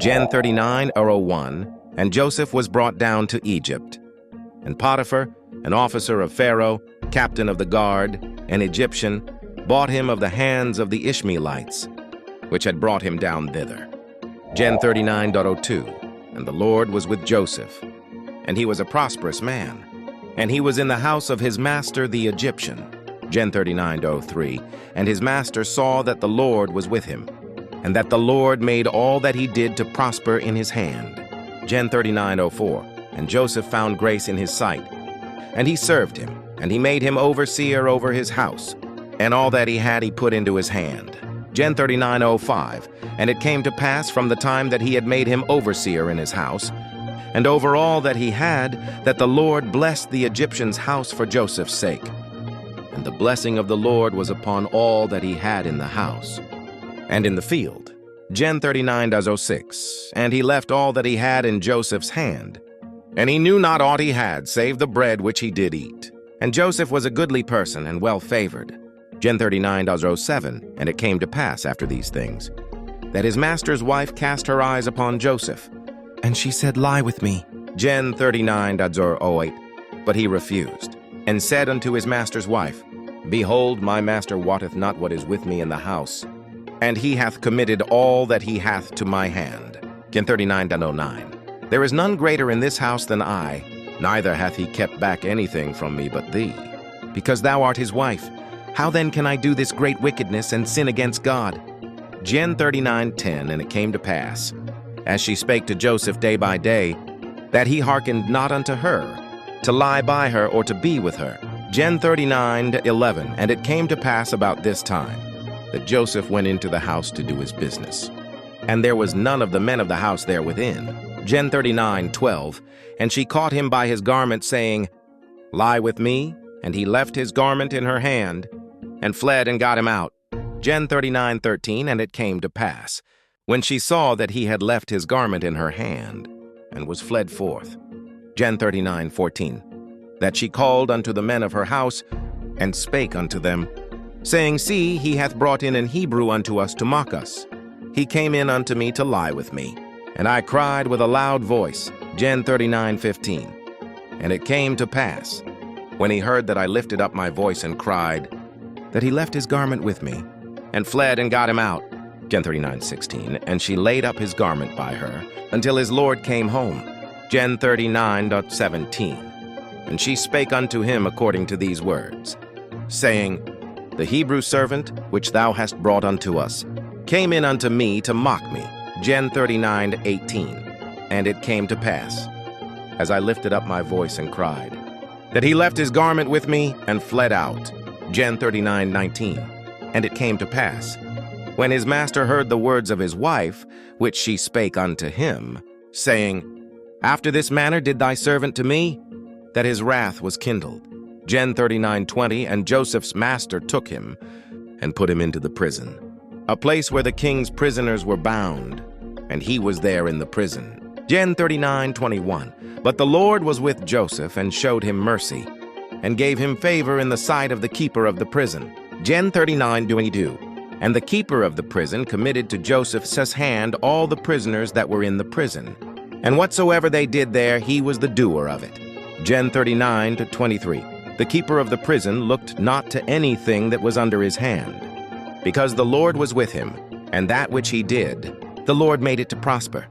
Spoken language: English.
Gen 39:01, and Joseph was brought down to Egypt. And Potiphar, an officer of Pharaoh, captain of the guard, an Egyptian, bought him of the hands of the Ishmaelites, which had brought him down thither. Gen 39:02, and the Lord was with Joseph, and he was a prosperous man, and he was in the house of his master the Egyptian. Gen 39:03, and his master saw that the Lord was with him, and that the Lord made all that he did to prosper in his hand. Gen 39:04, and Joseph found grace in his sight, and he served him, and he made him overseer over his house, and all that he had he put into his hand. Gen 39:05, and it came to pass from the time that he had made him overseer in his house, and over all that he had, that the Lord blessed the Egyptian's house for Joseph's sake. And the blessing of the Lord was upon all that he had in the house and in the field. Gen 39:06, and he left all that he had in Joseph's hand, and he knew not aught he had, save the bread which he did eat. And Joseph was a goodly person and well-favored. Gen 39:07, and it came to pass after these things, that his master's wife cast her eyes upon Joseph, and she said, Lie with me. Gen 39:08, but he refused, and said unto his master's wife, Behold, my master wotteth not what is with me in the house, and he hath committed all that he hath to my hand. Gen 39:09, There is none greater in this house than I, neither hath he kept back anything from me but thee. Because thou art his wife, how then can I do this great wickedness and sin against God? Gen 39:10, and it came to pass, as she spake to Joseph day by day, that he hearkened not unto her, to lie by her or to be with her. Gen 39:11, and it came to pass about this time, that Joseph went into the house to do his business, and there was none of the men of the house there within. Gen 39:12, and she caught him by his garment, saying, Lie with me, and he left his garment in her hand, and fled and got him out. Gen 39:13, and it came to pass, when she saw that he had left his garment in her hand, and was fled forth. Gen 39:14, that she called unto the men of her house, and spake unto them, saying, See, he hath brought in an Hebrew unto us to mock us. He came in unto me to lie with me, and I cried with a loud voice. Gen 39:15, and it came to pass, when he heard that I lifted up my voice and cried, that he left his garment with me, and fled and got him out. Gen 39:16, and she laid up his garment by her, until his Lord came home. Gen 39:17, and she spake unto him according to these words, saying, The Hebrew servant, which thou hast brought unto us, came in unto me to mock me. Gen 39:18, and it came to pass, as I lifted up my voice and cried, that he left his garment with me and fled out. Gen 39:19, and it came to pass, when his master heard the words of his wife, which she spake unto him, saying, After this manner did thy servant to me, that his wrath was kindled. Gen 39:20, and Joseph's master took him and put him into the prison, a place where the king's prisoners were bound, and he was there in the prison. Gen 39:21, but the Lord was with Joseph and showed him mercy, and gave him favor in the sight of the keeper of the prison. Gen 39:22, and the keeper of the prison committed to Joseph's hand all the prisoners that were in the prison, and whatsoever they did there, he was the doer of it. Gen 39:23, the keeper of the prison looked not to anything that was under his hand, because the Lord was with him, and that which he did, the Lord made it to prosper.